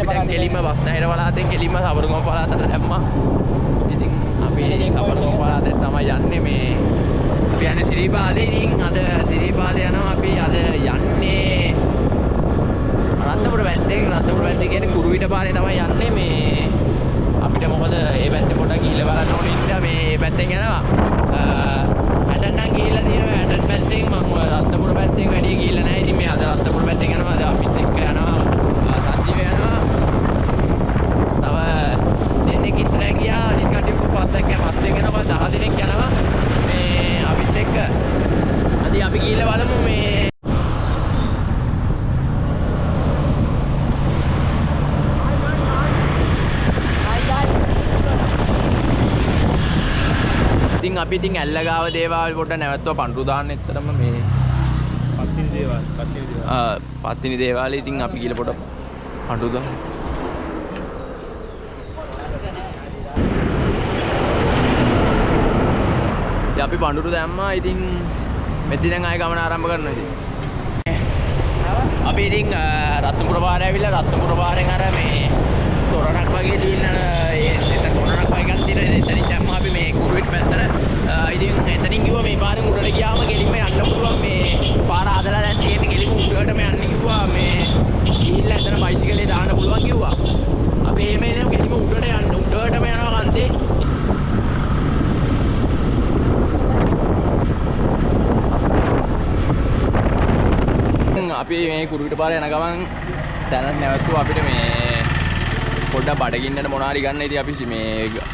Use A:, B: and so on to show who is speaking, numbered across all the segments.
A: අපි දැන් කෙලින්ම බස්නාහිර පළාතෙන් කෙලින්ම සබරගම පළාතට දැම්මා. ඉතින් අපි සබරගම පළාතෙන් තමයි යන්නේ මේ අපි යන්නේ සිරිපාදේ. ඉතින් අද සිරිපාදේ යනවා අපි අද යන්නේ රත්නපුර පැත්තේ කියන්නේ කුරුවිට පාරේ තමයි යන්නේ මේ අපිට මොකද මේ පැත්තේ පොඩක් ගිහිල්ලා බලන්න ඕනේ ඉඳලා මේ පැත්තෙන් යනවා. හැටන්නම් ගිහිල්ලා තියෙනවා හැටන් පැත්තෙන් මම රත්නපුර පැත්තෙන් වැඩි ගිහිල්ලා නැහැ. ඉතින් මේ අද රත්නපුර පැත්තෙන් යනවා. අද අපිත් එක්ක යනවා සංජීව යනවා. තව දෙන්නෙක් ඉස්සරහ ගියා. අනිත් කටියක පස්සෙන් යනවා 10 දෙනෙක් යනවා. මේ අපිත් එක්ක අද අපි ගිහිල්ලා බලමු මේ අපි ඉතින් ඇල්ලගාව දේවාල් පොඩ්ඩක් නැවතුවා පඳුරු දාන්න එතරම් මේ පත්තිනි දේවාලේ ඉතින් අපි ගිහලා පොඩ්ඩක් පඳුරු දාන්න. ඉතින් අපි පඳුරු දැම්මා. ඉතින් මෙතන දැන් ආයෙ ගමන ආරම්භ කරනවා ඉතින්. අපි ඉතින් රත්නපුර පාරේ ඇවිල්ලා රත්නපුර පාරෙන් අර මේ තොරණක් වගේ තියෙන එතන තොරණක් වගේ එකක් තියෙන එතනින් දැම්මා අපි මේ කුරුවිට පැත්තට. ඉතින් එතනින් කිව්වා මේ පාරෙන් උඩට ගියාම ගෙලින්ම යන්න පුළුවන් මේ පාර හදලා දැන් තියෙන ගෙලින්ම උඩටම යන්න කිව්වා මේ ගිහිල්ලා එතන බයිසිකලේ දාන්න පුළුවන් කිව්වා. අපි එහෙම එනම ගෙලින්ම උඩටම යනවා කන්දේ. අපි මේ කුරුවිට පාරේ යන ගමන් දැනට නැවතුවා අපිට මේ පොඩ්ඩක් බඩගින්නට මොනාරි ගන්න. ඉතින් අපි මේ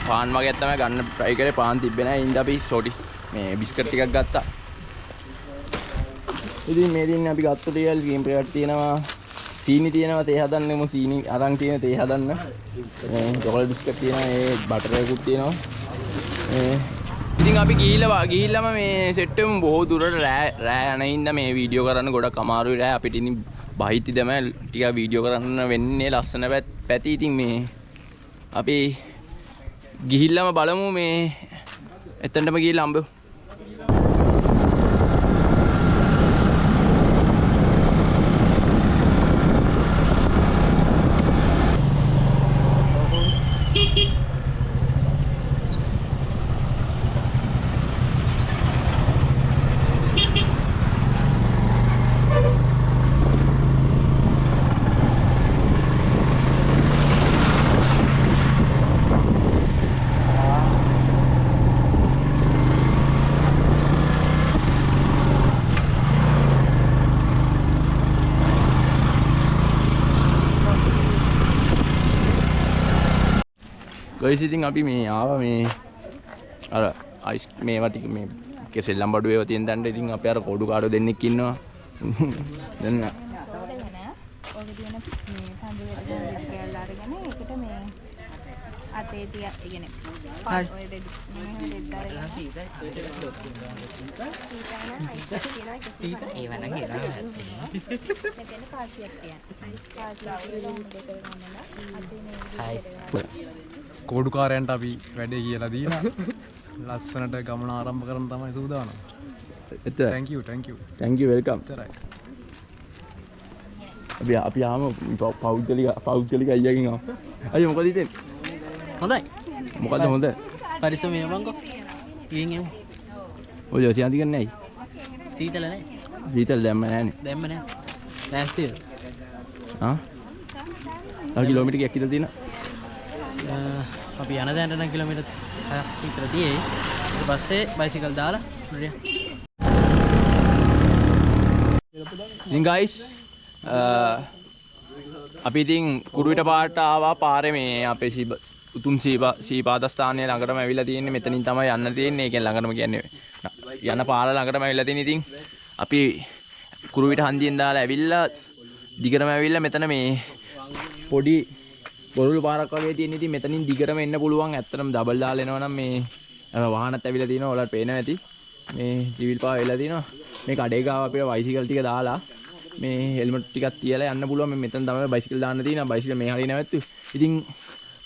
A: පාන් වගේක් තමයි ගන්න try කරේ. පාන් තිබ්බේ නැහැ. ඉතින් අපි සෝටිස් මේ බිස්කට් ටිකක් ගත්තා. ඉතින් මේ දින් අපි ගත්ත දේවල් ගේම් ප්‍රේට් තියෙනවා. සීනි තියෙනවා තේ හදන්නම සීනි අරන් තියෙන තේ හදන්න. මේ චොකලට් බිස්කට් තියෙනවා. ඒ බටර් එකකුත් තියෙනවා. ඉතින් අපි ගිහිල්ලාම මේ සෙට් එකම බොහෝ දුරට රෑ යන හින්දා මේ වීඩියෝ කරන්න ගොඩක් අමාරුයි. රෑ අපිට ඉතින් බහිති තමයි ටික වීඩියෝ කරන්න වෙන්නේ ලස්සන පැති. ඉතින් මේ අපි ගිහිල්ලාම බලමු මේ එතනටම ගිහිල්ලා අම්බෝ. ගයිස් ඉතින් අපි මේ ආවා මේ අර අයිස් මේවා ටික මේ කෙසෙල්ලම් බඩු ඒවා තියෙන තැනට. ඉතින් අපි අර කොඩු කාඩෝ දෙන්නෙක් ඉන්නවා. දැන්
B: ඔගේ තියෙන මේ පඳු වල ගෑල්ල අරගෙන ඒකට මේ අතේ තිය ඉගෙන ඔය දෙක මෙහෙම දෙද්දාරගෙන ඒවනම් එනවා මෙතන කාසියක් තියන්න
C: කෝඩුකාරයන්ට අපි වැඩේ කියලා දීලා ලස්සනට ගමන ආරම්භ කරන්න තමයි සූදානම්. thank you welcome.
A: අපි ආම පෞද්ගලික අයියකින් ආව. අයියෝ මොකද හිතෙන්නේ?
D: හොඳයි.
A: මොකද හොඳ?
D: පරිස්සමෙන් යවන්කෝ. ගිහින් යමු.
A: ඔය ජොසියන්ති ගන්නේ ඇයි?
D: සීතල නැහැ.
A: සීතල දැම්ම නැහනේ.
D: දැම්ම නැහැ. ලෑස්තිද?
A: ආ? තව කිලෝමීටර් කීයක් විතර තියෙනවද?
D: අපි යන තැනට නම් කිලෝමීටර් 6ක් විතර තියෙයි. ඊට පස්සේ බයිසිකල් දාලා උඩට.
A: ඉතින් guys අපි ඉතින් කුරුවිට පාරට ආවා. පාරේ මේ අපේ උතුම් සීපාද ස්ථානයේ ළඟටම ඇවිල්ලා තියෙන්නේ. මෙතනින් තමයි යන්න තියෙන්නේ. ඒ කියන්නේ ළඟටම කියන්නේ යන පාර ළඟටම ඇවිල්ලා තියෙන්නේ. ඉතින් අපි කුරුවිට හන්දියෙන් දාලා ඇවිල්ලා දිගටම ඇවිල්ලා මෙතන මේ පොඩි බොරුළු පාරක් වගේ තියෙන. ඉතින් මෙතනින් දිගටම එන්න පුළුවන්. ඇත්තටම ඩබල් දාලා එනවා නම් මේ වාහනත් ඇවිල්ලා තියෙනවා. ඔයාලට පේනවා ඇති. මේ ටීවිල් පාව වෙලා තියෙනවා. මේ කඩේ ගාව අපිට බයිසිකල් ටික දාලා මේ හෙල්මට් ටිකක් තියලා යන්න පුළුවන්. මේ මෙතන තමයි බයිසිකල් දාන්න තියෙනවා. බයිසිකල් මේ හරිය නැවැත්තු. ඉතින්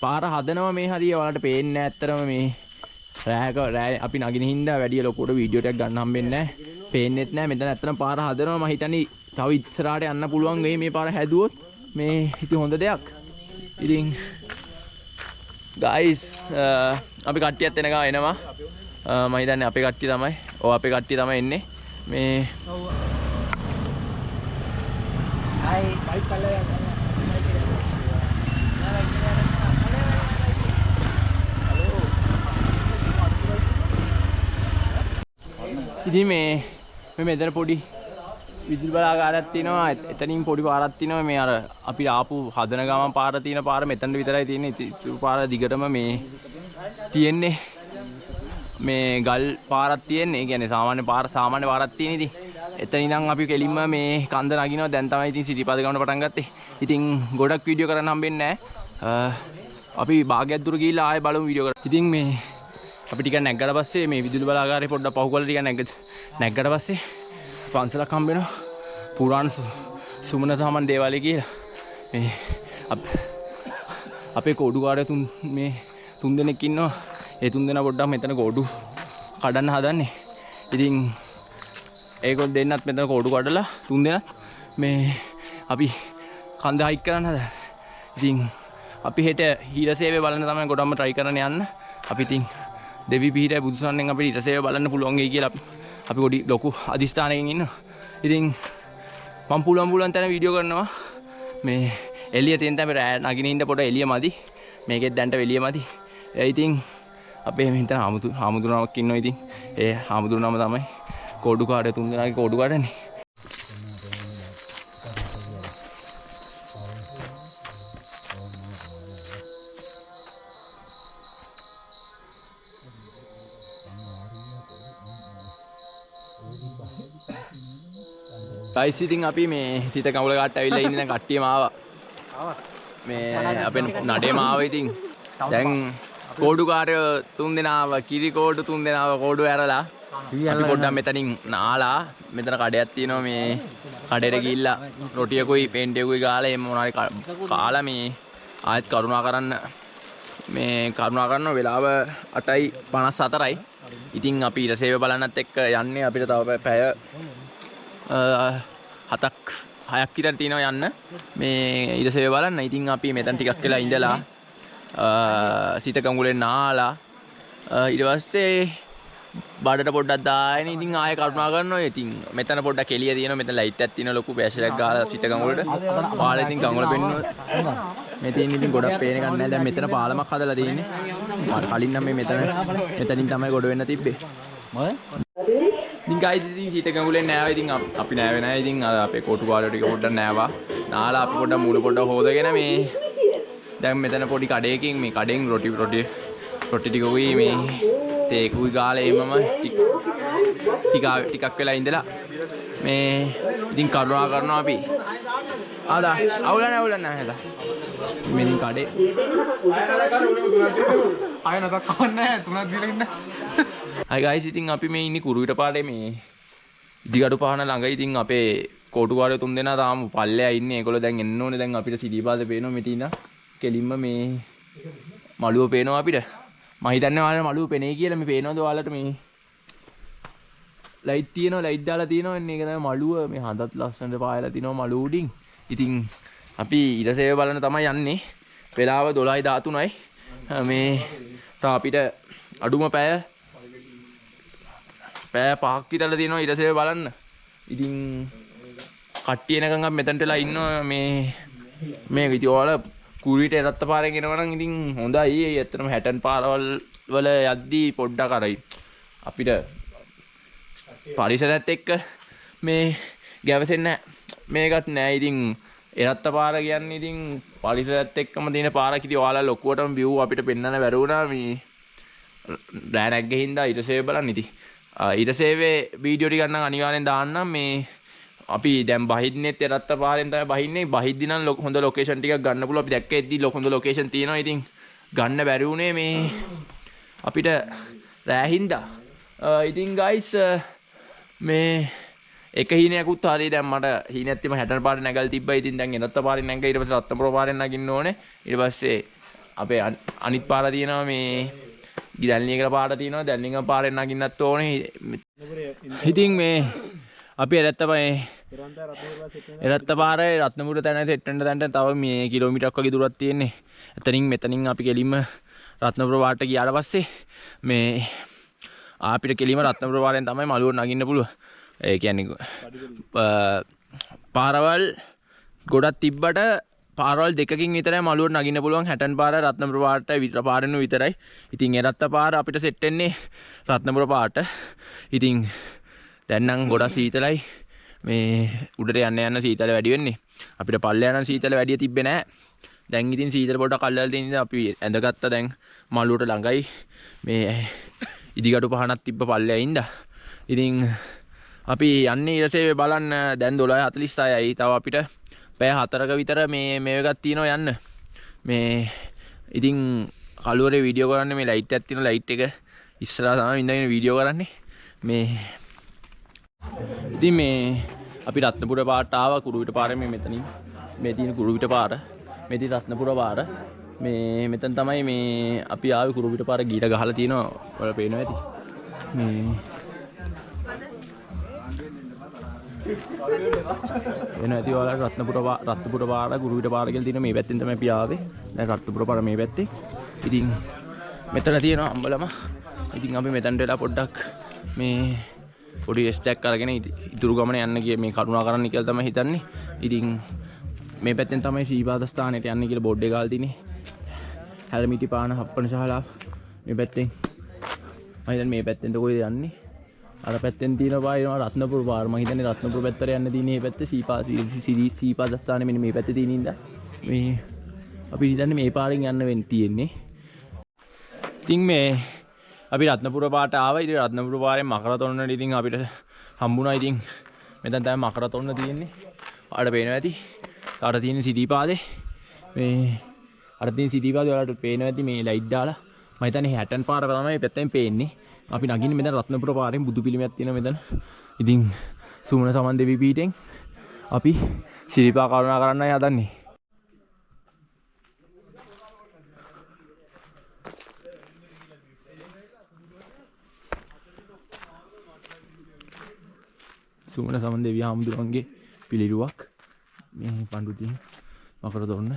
A: පාර හදනවා මේ හරිය. ඔයාලට පේන්නේ නැහැ ඇත්තටම මේ රෑ අපි නගින හින්දා වැඩි ලොකුවට වීඩියෝ ටිකක් ගන්න හම්බෙන්නේ නැහැ. පේන්නෙත් නැහැ. මෙතන ඇත්තටම පාර හදනවා. මම හිතන්නේ තව ඉස්සරහට යන්න පුළුවන් වෙයි මේ පාර හැදුවොත්. මේ ඉතින් හොඳ දෙයක්. ඉතින් guys අපි කට්ටියත් එනකම් එනවා. මම හිතන්නේ අපේ කට්ටිය තමයි. ඔව් අපේ කට්ටිය තමයි එන්නේ. මේ ඉතින් මේ මෙතන පොඩි විදුලි බලාගාරයක් තියෙනවා. එතනින් පොඩි පාරක් තියෙනවා. මේ අර අපි ආපු හදන ගමන් පාර තියෙන පාර මෙතන විතරයි තියෙන්නේ. ඉතුරු පාර දිගටම මේ තියෙන්නේ මේ ගල් පාරක් තියෙන්නේ. ඒ කියන්නේ සාමාන්‍ය පාරක් තියෙන ඉතින් එතන ඉඳන් අපි කෙලින්ම මේ කන්ද නගිනවා. දැන් තමයි ඉතින් සිටිපාද ගමන පටන් ගත්තේ. ඉතින් ගොඩක් වීඩියෝ කරන්න හම්බෙන්නේ නැහැ. අපි භාගයක් දුර ගිහිල්ලා ආයෙ බලමු වීඩියෝ කරලා. ඉතින් මේ අපි ටිකක් නැග්ගට පස්සේ මේ විදුලි බලාගාරේ පොඩ්ඩක් පහු කරලා ටිකක් නැග්ගට පස්සේ පන්සලක් හම්බ වෙනවා. පුරාණ සුමන සාමන් දේවාලය කියලා. මේ අපේ කෝඩුකාරය තුන් දෙනෙක් ඉන්නවා. ඒ තුන් දෙනා පොඩ්ඩක් මෙතන කෝඩු කඩන්න හදන්නේ. ඉතින් ඒගොල්ලෝ දෙන්නත් මෙතන කෝඩු කඩලා තුන් දෙනාත් මේ අපි කන්ද හයික් කරන්න හදන්නේ. ඉතින් අපි හෙට හීරසේවය බලන්න තමයි ගොඩක්ම try කරන්න යන්න. අපි ඉතින් දෙවි පිහිටයි බුදුසන්නෙන් අපිට ඊටසේව බලන්න පුළුවන් වෙයි කියලා අපි පොඩි ලොකු අදිස්ථානයකින් ඉන්නවා. ඉතින් මම පුළුවන් තැන වීඩියෝ කරනවා. මේ එළියට එන්න අපි රෑ නගින ඉන්න පොඩ එළිය මදි. මේකෙත් දැන්ට එළිය මදි. ඉතින් අපේ මෙතන හාමුදුරුවමක් ඉන්නවා. ඉතින් ඒ හාමුදුරුවම තමයි කෝඩුකාරය තුන් දෙනාගේ කෝඩුකාරයනේ. guys ඉතින් අපි මේ සිත කවුල කාට ඇවිල්ලා ඉන්නේ දැන් කට්ටියම ආවා. මේ අපේ නඩේම ආවා. ඉතින් දැන් කෝඩුකාරයෝ තුන් දෙනාව කිරි කෝඩු තුන් දෙනාව කෝඩු ඇරලා අපි පොඩ්ඩක් මෙතනින් නාලා මෙතන කඩයක් තියෙනවා. මේ කඩේට ගිහිල්ලා රොටියකුයි පෙන්ඩියකුයි ගාලා එහෙම මොනවාරි කාලා මේ ආයෙත් කරුණා කරන්න වෙලාව 8:54යි. ඉතින් අපි ඊටසේව බලන්නත් එක්ක යන්නේ. අපිට තව පැය 7ක් 6ක් විතර තියෙනවා යන්න මේ ඊටසේව බලන්න. ඉතින් අපි මෙතන ටිකක් වෙලා ඉඳලා සිත කඟුලෙන් නාලා ඊට පස්සේ බඩට පොඩ්ඩක් දාගෙන ඉතින් ආයෙ කරුණා කරනවා. ඉතින් මෙතන පොඩ්ඩක් එළිය තියෙනවා. මෙතන ලයිට් එකක් තියෙනවා. ලොකු බෑෂ් එකක් ගාලා සිත කඟුලට පාළේ ඉතින් කඟුල පෙන්නුවා. මේ තියෙන ඉතින් ගොඩක් පේන එකක් නැහැ. දැන් මෙතන පාලමක් හදලා තියෙන්නේ. කලින් නම් මේ මෙතනින් තමයි ගොඩ වෙන්න තිබ්බේ. ඉතින් guys ඉතින් සිත කඟුලෙන් නෑවා. ඉතින් අපි නෑවේ නෑ. ඉතින් අපේ කොටු පාඩුව ටික පොඩ්ඩක් නෑවා. නාලා අපි පොඩ්ඩක් මූණ පොඩ්ඩක් හොදගෙන මේ දැන් මෙතන පොඩි කඩේකින් මේ කඩෙන් රොටි ටිකකුයි මේ තේකුයි ගාලා එමම ටිකක් වෙලා ඉඳලා මේ ඉතින් කරුණා කරනවා අපි. ආදා අවුල නැහැ හදා. මේ ඉතින් කඩේ
C: ආය නැතක් කවන්නේ තුනක් දීලා ඉන්න.
A: hi guys ඉතින් අපි මේ ඉන්නේ කුරුවිට පාඩේ මේ ඉදිකටු පහන ළඟ. ඉතින් අපේ කෝටුකාරයෝ තුන් දෙනා තාම පල්ලෙයා ඉන්නේ. ඒගොල්ලෝ දැන් එන්න ඕනේ. දැන් අපිට සිටිපාද පේනවා මෙතන. කෙලින්ම මේ මළුව පේනවා අපිට. මම හිතන්නේ ඔයාලට මළුව පේනේ කියලා. මේ පේනවද ඔයාලට මේ ලයිට් තියෙනවා. ලයිට් දාලා තියෙනවා. එන්නේ ඒක තමයි මළුව. මේ හඳත් ලස්සනට පායලා තිනවා මළුව උඩින්. ඉතින් අපි ඊටසේව බලන්න තමයි යන්නේ. වෙලාව 12:13යි. මේ තා අපිට අඩුම පැය 5ක් විතර තියෙනවා ඊටසේව බලන්න. ඉතින් කට්ටිය එනකන් අපි මෙතනට වෙලා ඉන්නවා. මේ ඉතින් ඔයාලා කුරුවිට එරත්ත පාරෙන් එනවා නම් ඉතින් හොඳයි. ඇත්තටම හැටන් පාරවල් වල යද්දී පොඩ්ඩක් අරයි අපිට පරිසරයත් එක්ක මේ ගැවසෙන්න මේකත් නෑ. ඉතින් එරත්ත පාර කියන්නේ ඉතින් පරිසරයත් එක්කම තියෙන පාරක්. ඉතින් ඔයාලා ලොකුවටම view අපිට පෙන්වන්න බැරි වුණා. මේ රෑ නැග්ගේ හින්දා ඊටසේව බලන්න. ඉතින් ඊටසේවේ වීඩියෝ ටිකක් නම් අනිවාර්යෙන් දාන්නම්. මේ අපි දැන් බහින්නෙත් එරත්ත පාරෙන් තමයි බහින්නේ. බහිද්දි නම් හොඳ ලොකේෂන් ටිකක් ගන්න පුළුවන්. අපි දැක්කෙද්දි හොඳ ලොකේෂන් තියෙනවා. ඉතින් ගන්න බැරි වුණේ මේ අපිට රෑ හින්දා. ඉතින් guys මේ එක හීනයක්ුත් හරි දැන් මට හීනයක් තිබ්බ 60 පාරේ නැගලා තිබ්බා. ඉතින් දැන් එරත්ත පාරෙන් නැග්ගා. ඊට පස්සේ රත්නපුර පාරෙන් නගින්න ඕනේ. ඊට පස්සේ අපේ අනිත් පාර තියෙනවා මේ ගිදල්නියකල පාර තියෙනවා. දැල්නියක පාරෙන් නගින්නත් ඕනේ. ඉතින් මේ අපි එරත්ත එරත්ත පාරේ රත්නපුර තැන සෙට් වෙන්න තැනට තව මේ කිලෝමීටරක් වගේ දුරක් තියෙන්නේ. එතනින් මෙතනින් අපි කෙලින්ම රත්නපුර පාරට ගියාට පස්සේ මේ අපිට කෙලින්ම රත්නපුර පාරෙන් තමයි මළුවට නගින්න පුළුවන්. ඒ කියන්නේ පාරවල් ගොඩක් තිබ්බට පාරවල් දෙකකින් විතරයි මළුවට නගින්න පුළුවන්. හැටන් පාර රත්නපුර පාරට විතර පාරෙන්න විතරයි. ඉතින් එරත්ත පාර අපිට සෙට් වෙන්නේ රත්නපුර පාරට. ඉතින් දැන් නම් ගොඩක් සීතලයි. මේ උඩට යන්න සීතල වැඩි වෙන්නේ. අපිට පල්ලේ යන සීතල වැඩි තිබ්බේ නැහැ. දැන් ඉතින් සීතල පොඩක් අල්ලලා තියෙන ඉතින් අපි ඇඳගත්තා දැන් මළුවට ළඟයි. මේ ඉදිකටු පහනක් තිබ්බ පල්ලේ ඉඳලා. ඉතින් අපි යන්නේ ඊටසේ බලන්න දැන් 12:46යි. තව අපිට පැය 4ක විතර මේ එකක් තියෙනවා යන්න. මේ ඉතින් කලුවරේ වීඩියෝ කරන්නේ මේ ලයිට් එකක් තියෙන ලයිට් එක ඉස්සරහා තමයි ඉඳගෙන වීඩියෝ කරන්නේ. මේ ඉතින් මේ අපි රත්නපුර පාරට ආවා කුරුවිට පාරේ මෙතනින් මේ තියෙන කුරුවිට පාර මේ තියෙන රත්නපුර පාර මේ මෙතන තමයි මේ අපි ආවේ කුරුවිට පාර ගීට ගහලා තියෙනවා ඔයාලා පේනවා ඇති මේ වෙන ඇති ඔයාලා රත්නපුර පාර කුරුවිට පාර කියලා තියෙන මේ පැත්තෙන් තමයි අපි ආවේ දැන් රත්නපුර පාර මේ පැත්තේ ඉතින් මෙතන තියෙනවා අම්බලම ඉතින් අපි මෙතනට වෙලා පොඩ්ඩක් මේ පොඩි ස්ටැක් අරගෙන ඉතුරු ගමන යන්න ගියේ මේ කරුණා කරන්න කියලා තමයි හිතන්නේ. ඉතින් මේ පැත්තෙන් තමයි සීපාද ස්ථානෙට යන්න කියලා බෝඩ් එක ගාලා තිනේ. හැලමිටි පාන හප්පන ශාලාව මේ පැත්තෙන්. මම හිතන්නේ මේ පැත්තෙන්ද කොයිද යන්නේ? අර පැත්තෙන් තියෙන පාරේම රත්නපුර පාර. මම හිතන්නේ රත්නපුර පැත්තට යන්න තියෙන්නේ මේ පැත්තේ සීපාද ස්ථානේ මෙන්න මේ පැත්තේ තියෙන ඉඳලා මේ අපි හිතන්නේ මේ පාරෙන් යන්න වෙන්න තියෙන්නේ. ඉතින් මේ අපි රත්නපුර පාරට ආවා. ඉතින් රත්නපුර පාරෙන් මකරතොන්නට ඉතින් අපිට හම්බුණා. ඉතින් මෙතන තමයි මකරතොන්න තියෙන්නේ. ආඩ පේනවා ඇති. ආඩ තියෙන සිටිපාදේ මේ අර තියෙන සිටිපාදේ ඔයාලට පේනවා ඇති මේ ලයිට් දාලා. මම හිතන්නේ හැටන් පාර තමයි පැත්තෙන් පේන්නේ. අපි නගින්නේ මෙතන රත්නපුර පාරෙන් බුදු පිළිමයක් තියෙනවා මෙතන. ඉතින් සුමන සමන් දෙවි පීඨෙන් අපි සිරිපා කරුණා කරන්නයි හදන්නේ. සුමන සමන් දෙවිය හාමුදුරන්ගේ පිළිරුවක් මේ පඬු තියෙන මකරතොරණ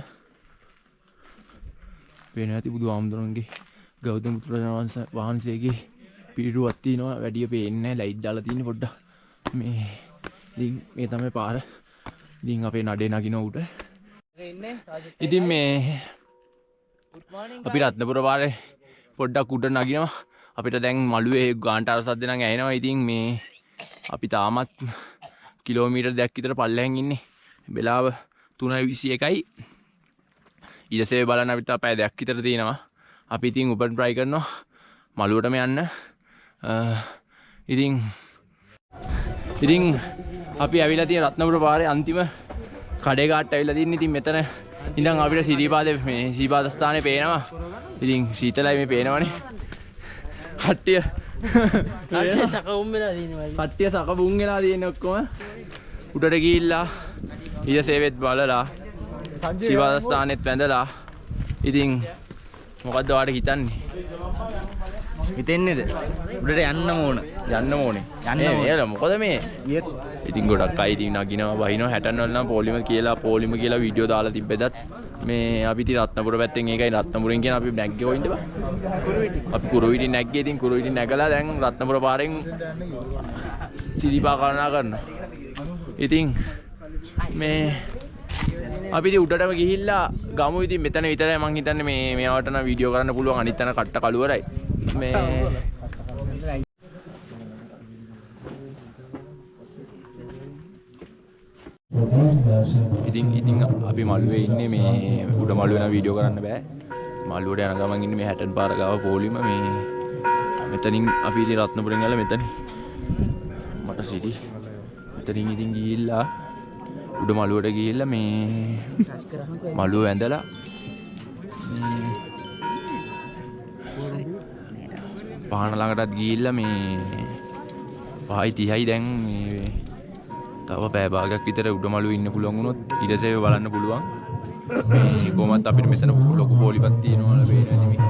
A: වෙන ඇති බුදු හාමුදුරන්ගේ ගෞතම බුදුරජාණන් වහන්සේගේ පිළිරුවක් තියෙනවා. වැඩි පේන්නේ නැහැ ලයිට් දාලා තියෙන පොඩ්ඩක් මේ ඉතින් මේ තමයි පාර. ඉතින් අපේ නඩේ නගින උඩ ඉතින් මේ අපි රත්නපුර පාරේ පොඩ්ඩක් උඩ නගිනවා. අපිට දැන් මළුවේ ගාන්ටාර සද්ද නම් ඇහෙනවා. ඉතින් මේ අපි තාමත් කිලෝමීටර් 2ක් විතර පල්ලෙහෙන් ඉන්නේ. වෙලාව 3:21යි. ඊටසේ බලන්න අපිට පැය 2ක් විතර තියෙනවා. අපි ඉතින් උපන් try කරනවා මළුවටම යන්න. ඉතින් අපි ඇවිල්ලා තියෙන රත්නපුර පාරේ අන්තිම කඩේ ගාට්ට ඇවිල්ලා තින්නේ. ඉතින් මෙතන ඉඳන් අපිට සිරිපාදේ මේ සීපාද ස්ථානේ පේනවා. ඉතින් සීතලයි මේ පේනවනේ. කට්ටිය
D: සකවුම් වෙලා තියෙනවා.
A: කට්ටිය සකවුම් වෙලා තියෙන ඔක්කොම උඩට ගිහිල්ලා ඊයසේවෙත් බලලා සීපාද ස්ථානෙත් වැඳලා ඉතින් මොකද්ද ඔයාලට හිතන්නේ?
E: හිතෙන්නේද? උඩට යන්න ඕන.
A: යන්න ඕනේ. නේද? මොකද මේ? ඉතින් ගොඩක් අය ඉතින් නගිනවා වහිනවා 60 වල නම් පොලිම කියලා වීඩියෝ දාලා තිබ්බෙදත් මේ අපි ඉතින් රත්නපුර පැත්තෙන් ඒකයි රත්නපුරෙන් කියන අපි නැග්ගේ කොයින්ද බා? අපි කුරුවිටි නැග්ගේ. ඉතින් කුරුවිටි නැගලා දැන් රත්නපුර පාරෙන් සිරිපා කරුණා කරනවා. ඉතින් මේ අපි ඉතින් උඩටම ගිහිල්ලා ගමු. ඉතින් මෙතන විතරයි මං හිතන්නේ මේ මෙයාට නම් වීඩියෝ කරන්න පුළුවන්. අනිත් තැන කට්ට කළුවරයි. මේ ඉතින් අපි මළුවේ ඉන්නේ මේ උඩ මළුවේ නම් වීඩියෝ කරන්න බෑ. මළුවට යන ගමන් ඉන්නේ මේ හැටන් පාර ගාව පොලිම මේ මෙතනින් අපි ඉතින් රත්නපුරෙන් ගාලා මෙතන මට සිටි මෙතනින් ඉතින් ගිහිල්ලා උඩ මළුවට ගිහිල්ලා මේ මළුව ඇඳලා පහන ළඟටත් ගිහිල්ලා මේ 5:30යි දැන් මේ තව පැය භාගයක් විතර උඩ මළුවේ ඉන්න පුළුවන් වුණොත් ඊටසේ බලන්න පුළුවන්. මේ කොහොමත් අපිට මෙතන ලොකු පොලිමක් තියෙනවා වේනවා ඉතින්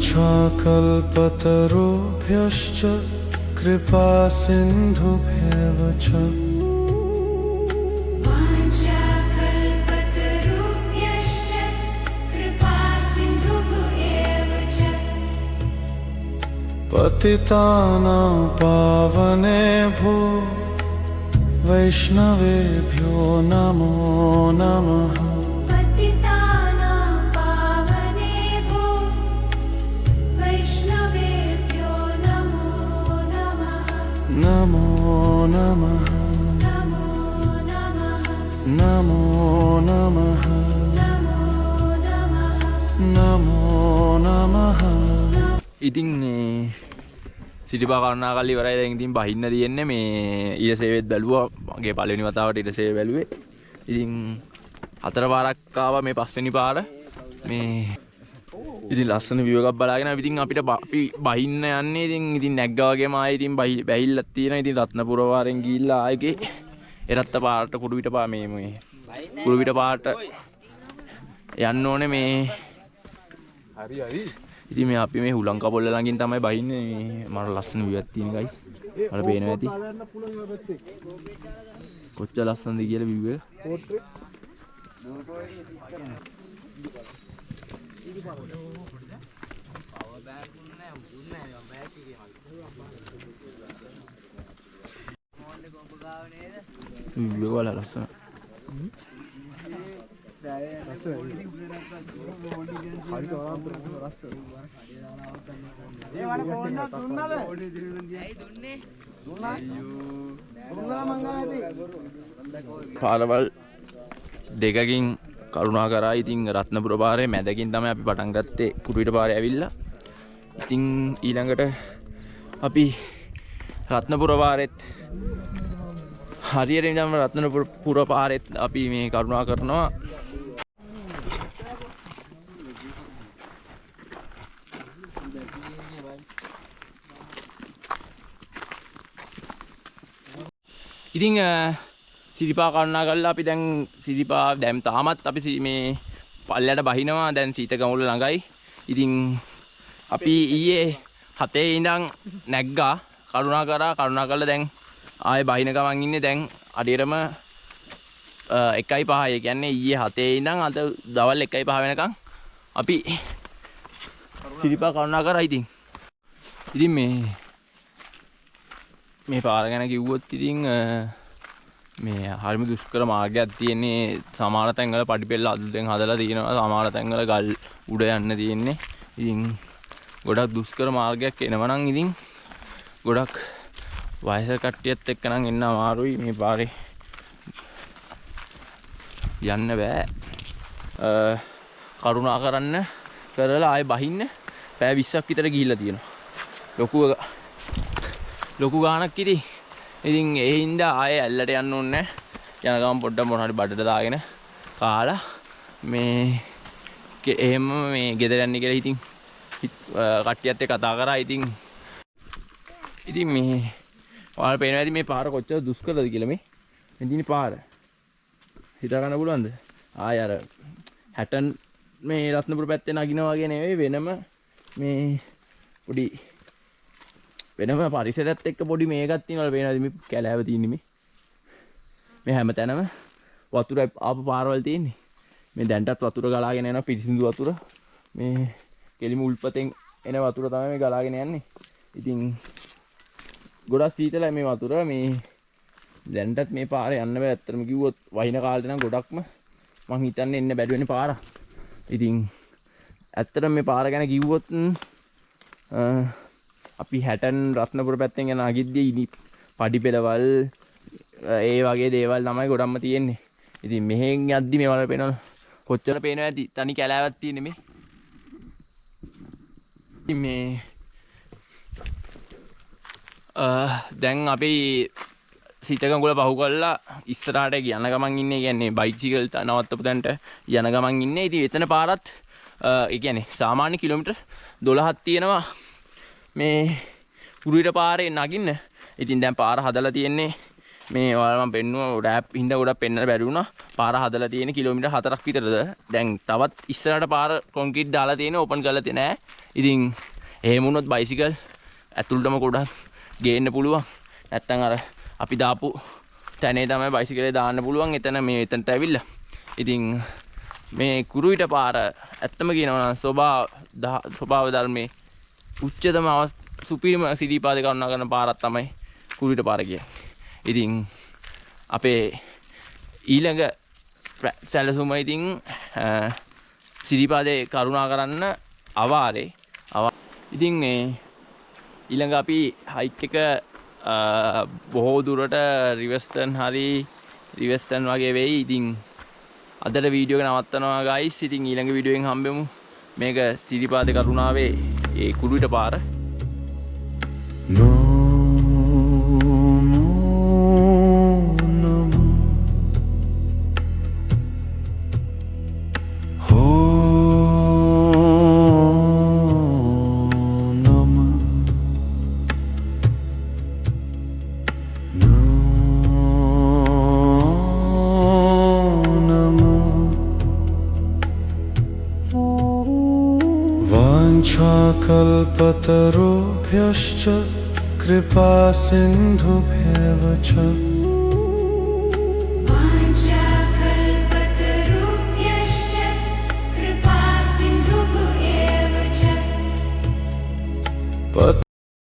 F: वाञ्छाकल्पतरुभ्यश्च कृपा सिन्धुभ्येव च
G: वाञ्छाकल्पतरुभ्यश्च कृपा सिन्धुभ्येव च
F: पतितानां पावनेभ्यो वैष्णवेभ्यो नमो नमः
G: पतितानां पावनेभ्यो वैष्णवेभ्यो नमो नमः
F: नमो नमः
G: नमो नमः
F: नमो नमः
G: नमो नमः
F: नमो नमः
A: ඉතින් සිටිපා කරුණාකල්ලි ඉවරයි. දැන් ඉතින් බහින්න තියෙන්නේ මේ ඊරසේවෙත් බැලුවා. මගේ පළවෙනි වතාවට ඊරසේව බැලුවේ. ඉතින් හතර පාරක් ආවා මේ පස්වෙනි පාර. මේ ඉතින් ලස්සන view එකක් බලාගෙන ඉතින් අපිට අපි බහින්න යන්නේ. ඉතින් නැග්ගා වගේම ආයේ ඉතින් බැහිල්ලක් තියෙනවා. ඉතින් රත්නපුර වාරෙන් ගිහිල්ලා ආයේ එරත්ත පාරට කුඩුවිට පා මේ කුඩුවිට පාරට යන්න ඕනේ මේ.
C: හරි හරි
A: ඉතින් මේ අපි මේ හුලං කපොල්ල ළඟින් තමයි බහින්නේ. මට ලස්සන view එකක් තියෙන guys. මට පේනවා ඇති. කොච්චර ලස්සනද කියලා view එක. view එක වල ලස්සන. පාරවල් දෙකකින් කරුණා කරා. ඉතින් රත්නපුර පාරේ මැදකින් තමයි අපි පටන් ගත්තේ කුරුවිට පාරේ ඇවිල්ලා. ඉතින් ඊළඟට අපි රත්නපුර පාරෙත් හරියට ඉඳන් රත්නපුර පාරෙත් අපි මේ කරුණා කරනවා. ඉතින් සිරිපා කරුණා කරලා අපි දැන් සිරිපා දැන් තාමත් අපි මේ පල්ලයට බහිනවා. දැන් සීතගමුල ළඟයි. ඉතින් අපි ඊයේ 7 ඉඳන් නැග්ගා කරුණා කරලා දැන් ආයේ බහින ගමන් ඉන්නේ. දැන් අඩියටම 1:05. ඒ කියන්නේ ඊයේ 7 ඉඳන් අද දවල් 1:05 වෙනකන් අපි සිරිපා කරුණා කරා. ඉතින් මේ පාර ගැන කිව්වොත් ඉතින් මේ හරිම දුෂ්කර මාර්ගයක් තියෙන්නේ. සමහර තැන්වල පඩිපෙළ අලුතෙන් හදලා තියෙනවා. සමහර තැන්වල ගල් උඩ යන්න තියෙන්නේ. ඉතින් ගොඩක් දුෂ්කර මාර්ගයක් එනවා නම් ඉතින් ගොඩක් වයස කට්ටියත් එක්ක නම් එන්න අමාරුයි. මේ පාරේ යන්න බෑ. කරුණා කරලා ආයේ බහින්න පැය 20ක් විතර ගිහිල්ලා තියෙනවා. ලොකු ගානක් ඉතින් ඒ හින්දා ආයේ ඇල්ලට යන්න ඕනේ. යන ගමන් පොඩ්ඩක් මොන හරි බඩට දාගෙන කාලා මේ එහෙම මේ ගෙදර යන්නේ කියලා ඉතින් කට්ටියත් එක්ක කතා කරා. ඉතින් මේ ඔයාලා පේනවා ඇති මේ පාර කොච්චර දුෂ්කරද කියලා. මේ ඉතින් පාර හිතා ගන්න පුළුවන්ද? ආය අර 60 මේ රත්නපුර පැත්තේ නගිනවා වගේ නෙවෙයි, වෙනම මේ පොඩි වෙනම පරිසරයත් එක්ක පොඩි මේකක් තියෙනවා. පේනවාද මේ කැලෑව තියෙන්නේ මේ හැමතැනම වතුර ආපු පාරවල් තියෙන්නේ. මේ දැන්ටත් වතුර ගලාගෙන යනවා, පිරිසිදු වතුර. මේ කෙලිම උල්පතෙන් එන වතුර තමයි මේ ගලාගෙන යන්නේ. ඉතින් ගොඩක් සීතලයි මේ වතුර. මේ දැන්ටත් මේ පාරේ යන්න බෑ. ඇත්තටම කිව්වොත් වහින කාලේ නම් ගොඩක්ම මං හිතන්නේ එන්න බැරි වෙන පාරක්. ඉතින් ඇත්තටම මේ පාර ගැන කිව්වොත් අපි 60 රත්නපුර පැත්තෙන් යන අගිද්දී පඩි පෙළවල් ඒ වගේ දේවල් තමයි ගොඩක්ම තියෙන්නේ. ඉතින් මෙහෙන් යද්දි මේ වල පේනවා කොච්චර පේනවා ඇති. තනි කැලෑවක් තියෙන්නේ මේ. ඉතින් මේ දැන් අපි සිතගඟුල පහු කරලා ඉස්සරහට යන ගමන් ඉන්නේ. කියන්නේ බයිසිකල් නවත්තපු තැනට යන ගමන් ඉන්නේ. ඉතින් එතන පාරත් ඒ කියන්නේ සාමාන්‍ය කිලෝමීටර් 12ක් තියෙනවා මේ කුරුවිට පාරේ නගින්න. ඉතින් දැන් පාර හදලා තියෙන්නේ මේ ඔයාලා මම පෙන්නුවා රෑප් හින්දා ගොඩක් පෙන්වන්න බැරි වුණා. පාර හදලා තියෙන කිලෝමීටර් 4ක් විතරද. දැන් තවත් ඉස්සරහට පාර කොන්ක්‍රීට් දාලා තියෙන ඕපන් කරලා තියෙන නෑ. ඉතින් එහෙම වුණොත් බයිසිකල් ඇතුළටම ගොඩක් ගේන්න පුළුවන්. නැත්තම් අර අපි දාපු තැනේ තමයි බයිසිකලේ දාන්න පුළුවන්. එතන මේ එතනට ඇවිල්ලා. ඉතින් මේ කුරුවිට පාර ඇත්තම කියනවා නම් ස්වභාව ධර්මයේ උච්චතම සුපිරිම සිරිපාද කරුණා කරන පාරක් තමයි කුරුවිට පාර කියන්නේ. ඉතින් අපේ ඊළඟ සැලසුම ඉතින් සිරිපාදේ කරුණා කරන්න අවාරේ. ඉතින් මේ ඊළඟ අපි හයික් එක බොහෝ දුරට රිවර්ස්ටර්න් වගේ වෙයි. ඉතින් අදට වීඩියෝ එක නවත්තනවා ගයිස්. ඉතින් ඊළඟ වීඩියෝ එකෙන් හම්බෙමු. මේක සිරිපාද කරුණාවේ ඒ කුරුවිට පාර.
F: कल्पतरुभ्यश्च कृपा सिन्धुभ्येव च
G: वाञ्छाकल्पतरुभ्यश्च कृपा सिन्धुभ्येव च